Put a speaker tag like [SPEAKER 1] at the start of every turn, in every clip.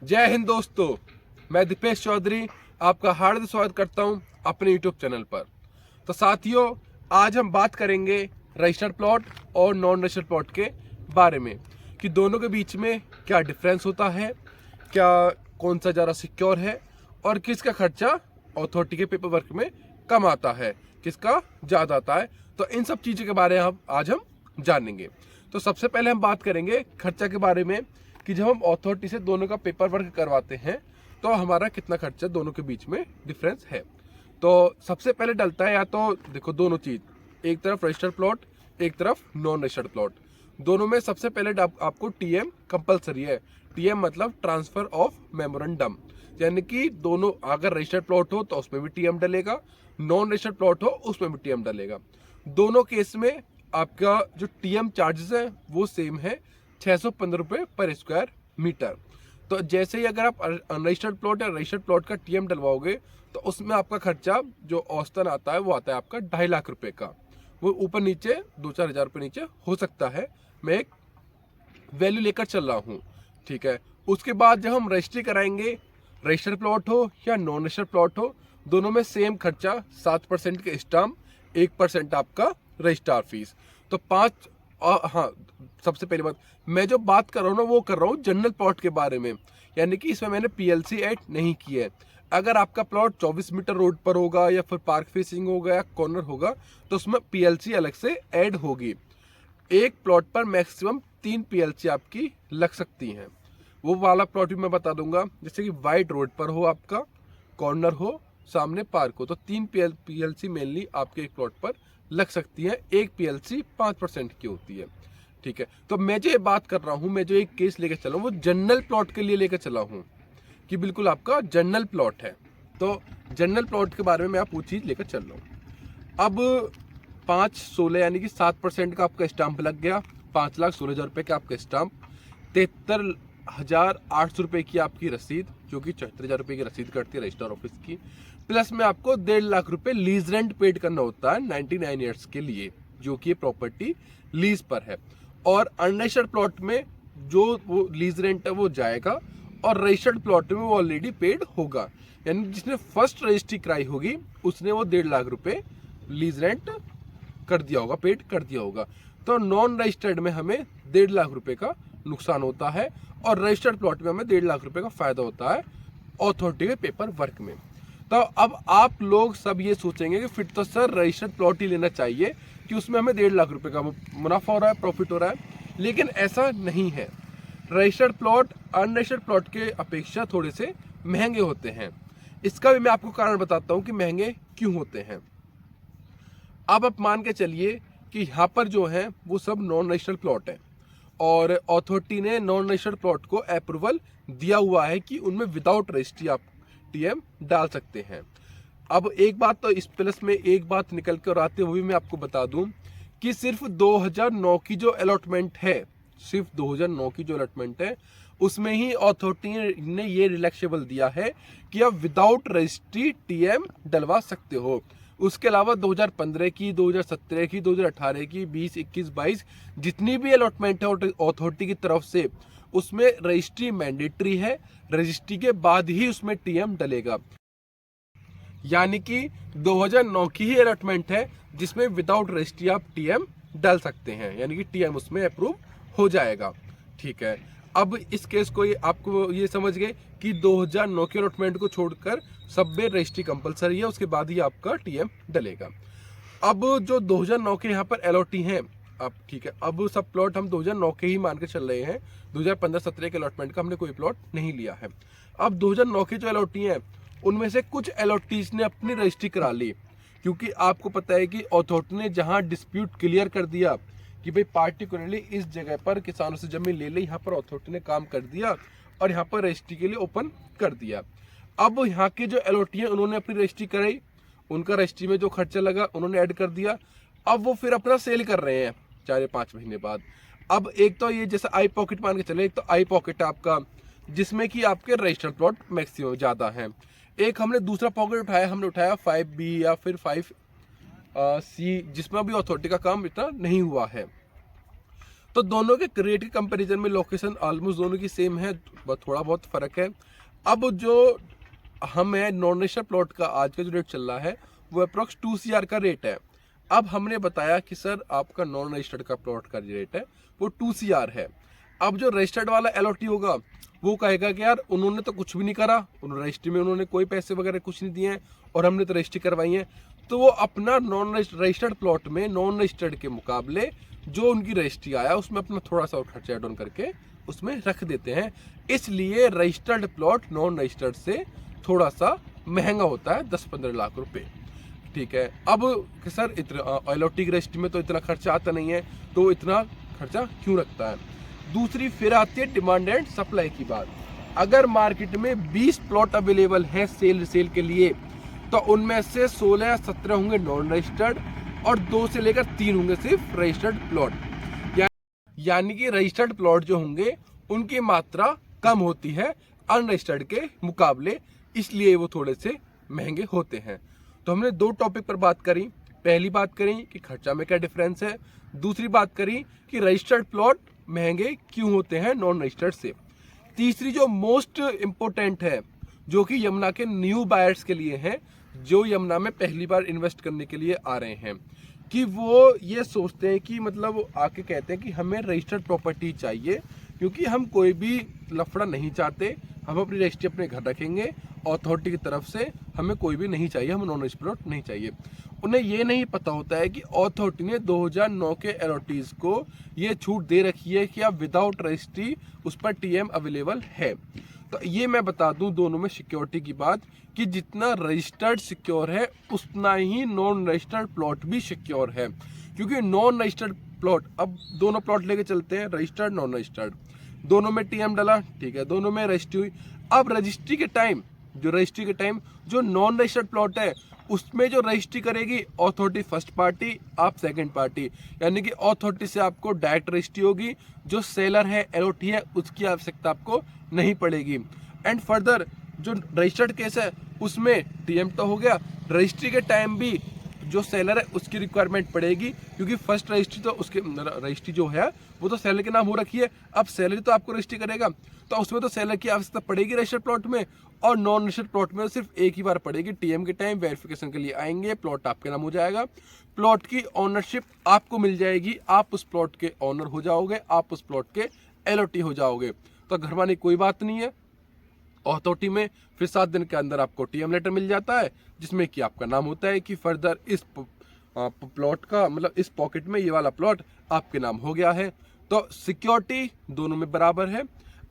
[SPEAKER 1] जय हिंद दोस्तों, मैं दीपेश चौधरी आपका हार्दिक स्वागत करता हूं अपने यूट्यूब चैनल पर। तो साथियों, आज हम बात करेंगे रजिस्टर्ड प्लॉट और नॉन रजिस्टर्ड प्लॉट के बारे में कि दोनों के बीच में क्या डिफरेंस होता है, क्या कौन सा ज़्यादा सिक्योर है और किसका खर्चा अथॉरिटी के पेपर वर्क में कम आता है, किसका ज़्यादा आता है। तो इन सब चीज़ों के बारे में आज हम जानेंगे। तो सबसे पहले हम बात करेंगे खर्चा के बारे में कि जब हम अथॉरिटी से दोनों का पेपर वर्क करवाते हैं तो हमारा कितना खर्चा दोनों के बीच में डिफरेंस है। तो सबसे पहले डलता है, या तो देखो दोनों चीज़, एक तरफ रजिस्टर्ड प्लॉट, एक तरफ नॉन रजिस्टर्ड प्लॉट। दोनों में सबसे पहले आपको टीएम कंपलसरी है। टीएम मतलब ट्रांसफर ऑफ मेमोरेंडम, यानी कि दोनों, अगर रजिस्टर्ड प्लॉट हो तो उसमें भी टीएम डलेगा, नॉन रजिस्टर्ड प्लॉट हो उसमें भी टीएम डलेगा। दोनों केस में आपका जो टीएम चार्जेस है वो सेम है, 615 रुपये पर स्क्वायर मीटर। तो जैसे ही अगर आप अनरजिस्टर्ड प्लॉट या रजिस्टर्ड प्लॉट का टीएम डलवाओगे तो उसमें आपका खर्चा जो औसतन आता है वो आता है आपका 2.5 लाख रुपए का। वो ऊपर नीचे 2-4 हज़ार रुपये नीचे हो सकता है, मैं एक वैल्यू लेकर चल रहा हूँ, ठीक है। उसके बाद जब हम रजिस्ट्री कराएंगे, रजिस्टर्ड प्लॉट हो या नॉन रजिस्टर्ड प्लॉट हो, दोनों में सेम खर्चा, 7% के स्टाम्प, 1% आपका रजिस्ट्रार फीस। तो हाँ, सबसे पहली बात, मैं जो बात कर रहा हूँ ना वो कर रहा हूँ जनरल प्लॉट के बारे में, यानी कि इसमें मैंने पीएलसी ऐड नहीं की है। अगर आपका प्लॉट 24 मीटर रोड पर होगा या फिर पार्क फेसिंग होगा या कॉर्नर होगा तो उसमें पीएलसी अलग से ऐड होगी। एक प्लॉट पर मैक्सिमम 3 पीएलसी आपकी लग सकती हैं। वो वाला प्लॉट भी मैं बता दूंगा, जैसे कि वाइड रोड पर हो, आपका कॉर्नर हो, सामने पार्क हो, तो 3 पीएलसी मेनली आपके एक प्लॉट पर लग सकती है। एक पीएलसी 5% की होती है, ठीक है। तो मैं जो ये बात कर रहा हूँ, मैं जो एक केस लेकर चला हूँ वो जनरल प्लॉट के लिए लेकर चला हूँ कि बिल्कुल आपका जनरल प्लॉट है। तो जनरल प्लॉट के बारे में मैं आप वो चीज़ लेकर चल रहा हूँ। अब 5/16 यानी कि 7% का आपका स्टाम्प लग गया, 5,16,000 रुपये का आपका स्टाम्प, 73,800 रुपये की आपकी रसीद, जो कि 74,000 रुपये की रसीद कटती है रजिस्ट्रार ऑफिस की। प्लस में आपको 1.5 लाख रुपये लीज रेंट पेड करना होता है 99 ईयर्स के लिए, जो कि प्रॉपर्टी लीज पर है। और अनरजिस्टर्ड प्लॉट में जो वो लीज रेंट है वो जाएगा और रजिस्टर्ड प्लॉट में वो ऑलरेडी पेड होगा, यानी जिसने फर्स्ट रजिस्ट्री कराई होगी उसने वो 1.5 लाख रुपये लीज रेंट कर दिया होगा, पेड कर दिया होगा। तो नॉन रजिस्टर्ड में हमें 1.5 लाख रुपए का नुकसान होता है और रजिस्टर्ड प्लॉट में हमें 1.5 लाख रुपए का फायदा होता है अथॉरिटी के पेपर वर्क में। तो अब आप लोग सब ये सोचेंगे कि फिर तो सर रजिस्टर्ड प्लॉट ही लेना चाहिए कि उसमें हमें 1.5 लाख रुपए का मुनाफा हो रहा है, प्रॉफिट हो रहा है। लेकिन ऐसा नहीं है। रजिस्टर्ड प्लॉट अनरजिस्टर्ड प्लॉट के अपेक्षा थोड़े से महंगे होते हैं। इसका भी मैं आपको कारण बताता हूँ कि महंगे क्यों होते हैं। अब आप मान के चलिए कि यहाँ पर जो है वो सब नॉन रजिस्टर्ड प्लॉट है और अथॉरिटी ने नॉन रजिस्टर्ड प्लॉट को अप्रूवल दिया हुआ है कि उनमें विदाउट रजिस्ट्री आप टीएम डाल सकते हैं। अब एक बात तो इस प्लस में एक बात निकल कर आते हुए मैं आपको बता दूं कि सिर्फ 2009 की जो अलॉटमेंट है, सिर्फ 2009 की जो अलॉटमेंट है उसमें ही अथॉरिटी ने ये रिलैक्सेबल दिया है कि आप विदाउट रजिस्ट्री टीएम डलवा सकते हो। उसके अलावा 2015 की, 2017 की, 2018 की, 20, 21, 22 जितनी भी अलॉटमेंट है अथॉरिटी की तरफ से उसमें रजिस्ट्री मैंडेटरी है। रजिस्ट्री के बाद ही उसमें टीएम डलेगा, यानी कि 2009 की ही अलॉटमेंट है जिसमें विदाउट रजिस्ट्री आप टीएम डाल सकते हैं, यानी कि टीएम उसमें अप्रूव हो जाएगा, ठीक है। अब इस केस को आपको ये समझ गए कि 2009 के अलॉटमेंट को छोड़कर सब में रजिस्ट्री कंपलसरी है, उसके बाद ही आपका टीएम डलेगा। अब जो 2009 के यहाँ पर अलॉटी हैं, अब ठीक है, अब सब प्लॉट हम 2009 के ही मान के चल रहे हैं, 2015-17 के अलॉटमेंट का हमने कोई प्लॉट नहीं लिया है। अब 2009 की जो अलॉटी हैं उनमें से कुछ अलॉटीज ने अपनी रजिस्ट्री करा ली, क्योंकि आपको पता है कि अथॉरिटी ने जहां डिस्प्यूट क्लियर कर दिया कि भाई पार्टिकुलरली इस जगह पर किसानों से जमीन ले ली, यहाँ पर अथॉरिटी ने काम कर दिया और यहाँ पर रजिस्ट्री के लिए ओपन कर दिया। अब यहाँ के जो अलॉटी हैं उन्होंने अपनी रजिस्ट्री कराई, उनका रजिस्ट्री में जो खर्चा लगा उन्होंने ऐड कर दिया। अब वो फिर अपना सेल कर रहे हैं 4 या 5 महीने बाद। अब एक तो ये जैसे आई पॉकेट मान के चले, एक तो आई पॉकेट आपका जिसमें कि आपके रजिस्टर्ड प्लॉट मैक्सिमम ज़्यादा हैं। एक हमने दूसरा पॉकेट उठाया, हमने उठाया 5B या फिर 5C जिसमें भी अथॉरिटी का काम इतना नहीं हुआ है। तो दोनों के रेट के कंपैरिजन में लोकेशन ऑलमोस्ट दोनों की सेम है, थोड़ा बहुत फर्क है। अब जो हमें नॉन रजिस्टर्ड प्लॉट का आज का जो रेट चल रहा है वो अप्रॉक्स 2 CR का रेट है। अब हमने बताया कि सर आपका नॉन रजिस्टर्ड का प्लॉट का रेट है वो 2 CR है। अब जो रजिस्टर्ड वाला LOT होगा वो कहेगा कि यार उन्होंने तो कुछ भी नहीं करा, रजिस्ट्री में उन्होंने कोई पैसे वगैरह कुछ नहीं दिए हैं और हमने तो रजिस्ट्री करवाई है, तो वो अपना नॉन रजिस्टर्ड प्लॉट में नॉन रजिस्टर्ड के मुकाबले जो उनकी रजिस्ट्री आया उसमें अपना थोड़ा सा और खर्चा एड ऑन करके उसमें रख देते हैं। इसलिए रजिस्टर्ड प्लॉट नॉन रजिस्टर्ड से थोड़ा सा महंगा होता है, 10-15 लाख रुपए। ठीक है, अब कि सर इतना LOT की रजिस्ट्री में तो इतना खर्चा आता नहीं है, तो इतना खर्चा क्यों रखता है। दूसरी फिर आती है डिमांड एंड सप्लाई की बात। अगर मार्केट में 20 प्लॉट अवेलेबल है सेल के लिए, तो उनमें से 16 या 17 होंगे नॉन रजिस्टर्ड और 2 से लेकर 3 होंगे सिर्फ रजिस्टर्ड प्लॉट। यानी कि रजिस्टर्ड प्लॉट जो होंगे उनकी मात्रा कम होती है अनरजिस्टर्ड के मुकाबले, इसलिए वो थोड़े से महंगे होते हैं। तो हमने 2 टॉपिक पर बात करी। पहली बात करी कि खर्चा में क्या डिफरेंस है, दूसरी बात करी कि रजिस्टर्ड प्लॉट महंगे क्यों होते हैं नॉन रजिस्टर्ड से। तीसरी जो मोस्ट इम्पोर्टेंट है, जो कि यमुना के न्यू बायर्स के लिए है, जो यमुना में पहली बार इन्वेस्ट करने के लिए आ रहे हैं, कि वो ये सोचते हैं कि मतलब आके कहते हैं कि हमें रजिस्टर्ड प्रॉपर्टी चाहिए, क्योंकि हम कोई भी लफड़ा नहीं चाहते, हम अपनी रजिस्ट्री अपने घर रखेंगे, अथॉरिटी की तरफ से हमें कोई भी नहीं चाहिए, हमें नॉन रजिस्टर्ड प्लॉट नहीं चाहिए। उन्हें ये नहीं पता होता है कि अथॉरिटी ने 2009 के LOTs को ये छूट दे रखी है कि अब विदाउट रजिस्ट्री उस पर TM अवेलेबल है। तो ये मैं बता दूं दोनों में सिक्योरिटी की बात, कि जितना रजिस्टर्ड सिक्योर है उतना ही नॉन रजिस्टर्ड प्लॉट भी सिक्योर है। क्योंकि नॉन रजिस्टर्ड प्लॉट, अब दोनों प्लॉट लेके चलते हैं, रजिस्टर्ड नॉन रजिस्टर्ड, दोनों में TM डाला, ठीक है, दोनों में रजिस्ट्री हुई। अब रजिस्ट्री के टाइम जो नॉन रजिस्टर्ड प्लॉट है उसमें जो रजिस्ट्री करेगी अथॉरिटी फर्स्ट पार्टी, आप सेकंड पार्टी, यानी कि अथॉरिटी से आपको डायरेक्ट रजिस्ट्री होगी, जो सेलर है LOT है उसकी आवश्यकता आपको नहीं पड़ेगी। एंड फर्दर जो रजिस्टर्ड केस है उसमें TM तो हो गया, रजिस्ट्री के टाइम भी जो सेलर है उसकी रिक्वायरमेंट पड़ेगी, क्योंकि फर्स्ट रजिस्ट्री तो उसके रजिस्ट्री जो है वो तो सेलर के नाम हो रखी है। अब सेलर तो आपको रजिस्ट्री करेगा तो उसमें तो सेलर की आवश्यकता पड़ेगी रजिस्टर्ड प्लॉट में, और नॉन रजिस्टर्ड प्लॉट में सिर्फ एक ही बार पड़ेगी। TM के टाइम वेरिफिकेशन के लिए आएंगे, प्लॉट आपके नाम हो जाएगा, प्लॉट की ओनरशिप आपको मिल जाएगी, आप उस प्लॉट के ओनर हो जाओगे, आप उस प्लॉट के LOT हो जाओगे। तो घरवाने की कोई बात नहीं है। अथॉरिटी में फिर 7 दिन के अंदर आपको TM लेटर मिल जाता है, जिसमें कि आपका नाम होता है कि फर्दर इस प्लॉट का मतलब इस पॉकेट में ये वाला प्लॉट आपके नाम हो गया है। तो सिक्योरिटी दोनों में बराबर है,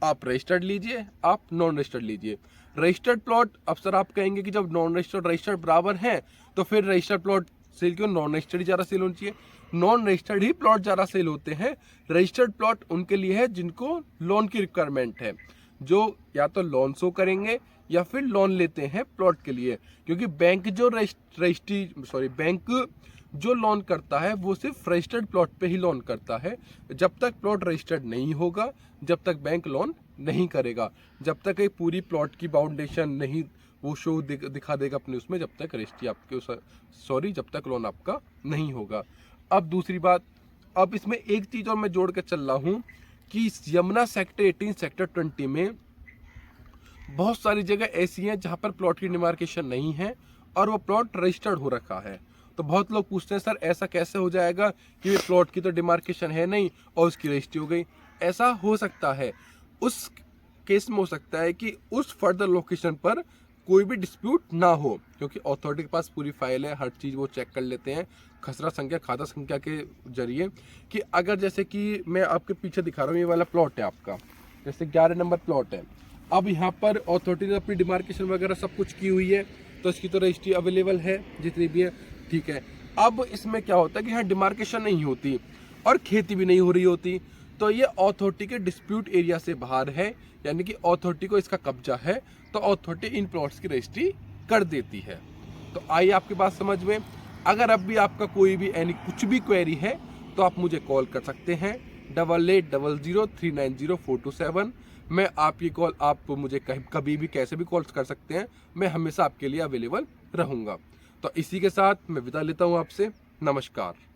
[SPEAKER 1] आप रजिस्टर्ड लीजिए, आप नॉन रजिस्टर्ड लीजिए। रजिस्टर्ड प्लॉट, अब सर आप कहेंगे कि जब नॉन रजिस्टर्ड बराबर है तो फिर रजिस्टर्ड प्लॉट सेल क्यों, नॉन रजिस्टर्ड ही ज़्यादा सेल होनी चाहिए। नॉन रजिस्टर्ड ही प्लॉट ज़्यादा सेल होते हैं। रजिस्टर्ड प्लॉट उनके लिए है जिनको लोन की रिक्वायरमेंट है, जो या तो लोन शो करेंगे या फिर लोन लेते हैं प्लॉट के लिए, क्योंकि बैंक जो लोन करता है वो सिर्फ रजिस्टर्ड प्लॉट पे ही लोन करता है। जब तक प्लॉट रजिस्टर्ड नहीं होगा, जब तक बैंक लोन नहीं करेगा, जब तक एक पूरी प्लॉट की बाउंडेशन नहीं वो शो दिखा देगा अपने उसमें, जब तक रजिस्ट्री आपके जब तक लोन आपका नहीं होगा। अब दूसरी बात, अब इसमें एक चीज़ और मैं जोड़ कर चल रहा हूँ कि यमुना सेक्टर 18 सेक्टर 20 में बहुत सारी जगह ऐसी हैं जहाँ पर प्लॉट की डिमार्केशन नहीं है और वो प्लॉट रजिस्टर्ड हो रखा है। तो बहुत लोग पूछते हैं सर ऐसा कैसे हो जाएगा कि प्लॉट की तो डिमार्केशन है नहीं और उसकी रजिस्ट्री हो गई। ऐसा हो सकता है, उस केस में हो सकता है कि उस फर्दर लोकेशन पर कोई भी डिस्प्यूट ना हो, क्योंकि अथॉरिटी के पास पूरी फाइल है, हर चीज़ वो चेक कर लेते हैं खसरा संख्या खाता संख्या के जरिए। कि अगर जैसे कि मैं आपके पीछे दिखा रहा हूँ, ये वाला प्लॉट है आपका, जैसे 11 नंबर प्लॉट है, अब यहाँ पर अथॉरिटी ने अपनी डिमार्केशन वगैरह सब कुछ की हुई है, तो इसकी तो रजिस्ट्री अवेलेबल है जितनी भी है, ठीक है। अब इसमें क्या होता है कि यहाँ डिमार्केशन नहीं होती और खेती भी नहीं हो रही होती, तो ये अथॉरिटी के डिस्प्यूट एरिया से बाहर है, यानी कि अथॉरिटी को इसका कब्जा है, तो अथॉरिटी इन प्लॉट्स की रजिस्ट्री कर देती है। तो आइए आपकी बात समझ में। अगर अब भी आपका कोई भी यानी कुछ भी क्वेरी है तो आप मुझे कॉल कर सकते हैं 8800390427। मैं आपकी कॉल, आप मुझे कभी भी कैसे भी कॉल कर सकते हैं, मैं हमेशा आपके लिए अवेलेबल रहूँगा। तो इसी के साथ मैं विदा लेता हूँ आपसे, नमस्कार।